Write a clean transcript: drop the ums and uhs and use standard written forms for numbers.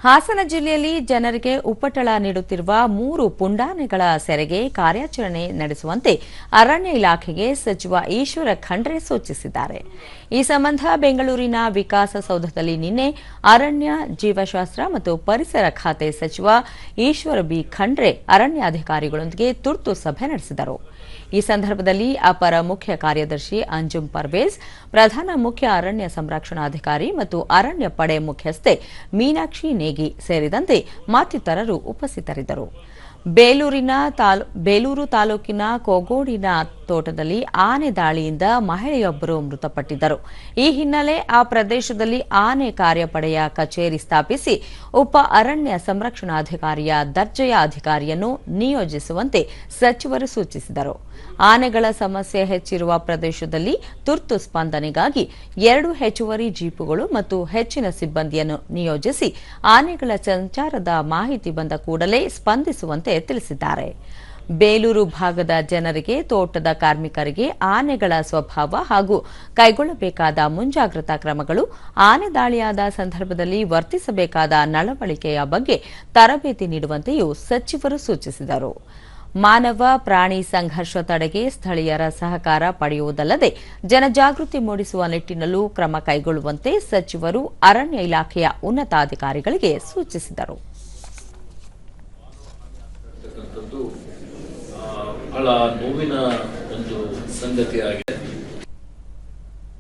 ಹಾಸನ ಜಿಲ್ಲೆಯಲ್ಲಿ ಜನರಿಗೆ ಉಪಟಳ ನೀಡುತ್ತಿರುವ 3 ಪುಂಡಾನೆಗಳ ಸೆರೆಗೆ ಕಾರ್ಯಾಚರಣೆ ನಡೆಸುವಂತೆ ಅರಣ್ಯ ಇಲಾಖೆಗೆ ಸಚಿವ ಈಶ್ವರ ಖಂಡ್ರೆ ಸೂಚಿಸಿದ್ದಾರೆ. ಈ ಸಂಬಂಧ ಬೆಂಗಳೂರಿನ ವಿಕಾಸಸೌಧದಲ್ಲಿ ನಿನ್ನೆ ಅರಣ್ಯ, ಜೀವಶಾಸ್ತ್ರ ಮತ್ತು ಪರಿಸರ ಖಾತೆ ಸಚಿವ ಈಶ್ವರ ಬಿ ಖಂಡ್ರೆ ಅರಣ್ಯಾಧಿಕಾರಿಗಳೊಂದಿಗೆ ತುರ್ತು ಸಭೆ ನಡೆಸಿದರು. ಈ ಸಂದರ್ಭದಲ್ಲಿ ಅಪರ ಮುಖ್ಯ ಕಾರ್ಯದರ್ಶಿ ಅಂಜುಮ್ ಪರ್ವೇಜ್, ಪ್ರಧಾನ ಮುಖ್ಯ ಅರಣ್ಯ ಸಂರಕ್ಷಣಾಧಿಕಾರಿ ಮತ್ತು ಅರಣ್ಯ ಪಡೆ ಮುಖ್ಯಸ್ಥೆ ಮೀನಾಕ್ಷಿ ನೇಗಿ ಸೇರಿದಂತೆ ಮತ್ತಿತರರು ಉಪಸ್ಥಿತರಿದ್ದರು. ಬೇಲೂರು ತಾಲೂಕಿನ ಕೊಗೋಡಿನ ತೋಟದಲ್ಲಿ ಆನೆ ದಾಳಿಯಿಂದ ಮಹಿಳೆಯೊಬ್ಬರು ಮೃತಪಟ್ಟಿದ್ದರು. ಈ ಹಿನ್ನೆಲೆ ಆ ಪ್ರದೇಶದಲ್ಲಿ ಆನೆ ಕಾರ್ಯಪಡೆಯ ಕಚೇರಿ ಸ್ಥಾಪಿಸಿ ಉಪ ಅರಣ್ಯ ಸಂರಕ್ಷಣಾಧಿಕಾರಿಯ ದರ್ಜೆಯ ಅಧಿಕಾರಿಯನ್ನು ನಿಯೋಜಿಸುವಂತೆ ಸಚಿವರು ಸೂಚಿಸಿದರು. ಆನೆಗಳ ಸಮಸ್ಯೆ ಹೆಚ್ಚಿರುವ ಪ್ರದೇಶದಲ್ಲಿ ತುರ್ತು ಸ್ಪಂದನೆಗಾಗಿ 2 ಹೆಚ್ಚುವರಿ ಜೀಪುಗಳು ಮತ್ತು ಹೆಚ್ಚಿನ ಸಿಬ್ಬಂದಿಯನ್ನು ನಿಯೋಜಿಸಿ ಆನೆಗಳ ಸಂಚಾರದ ಮಾಹಿತಿ ಬಂದ ಕೂಡಲೇ ಸ್ಪಂದಿಸುವಂತೆ ತಿಳಿಸಿದ್ದಾರೆ. ಬೇಲೂರು ಭಾಗದ ಜನರಿಗೆ, ತೋಟದ ಕಾರ್ಮಿಕರಿಗೆ ಆನೆಗಳ ಸ್ವಭಾವ ಹಾಗೂ ಕೈಗೊಳ್ಳಬೇಕಾದ ಮುಂಜಾಗ್ರತಾ ಕ್ರಮಗಳು, ಆನೆ ದಾಳಿಯಾದ ಸಂದರ್ಭದಲ್ಲಿ ವರ್ತಿಸಬೇಕಾದ ನಡವಳಿಕೆಯ ಬಗ್ಗೆ ತರಬೇತಿ ನೀಡುವಂತೆಯೂ ಸಚಿವರು ಸೂಚಿಸಿದರು. ಮಾನವ ಪ್ರಾಣಿ ಸಂಘರ್ಷ ತಡೆಗೆ ಸ್ಥಳೀಯರ ಸಹಕಾರ ಪಡೆಯುವುದಲ್ಲದೆ ಜನಜಾಗೃತಿ ಮೂಡಿಸುವ ನಿಟ್ಟಿನಲ್ಲೂ ಕ್ರಮ ಕೈಗೊಳ್ಳುವಂತೆ ಸಚಿವರು ಅರಣ್ಯ ಇಲಾಖೆಯ ಉನ್ನತಾಧಿಕಾರಿಗಳಿಗೆ ಸೂಚಿಸಿದರು. ಬಹಳ ನೋವಿನ ಒಂದು ಸಂಗತಿಯಾಗಿದೆ.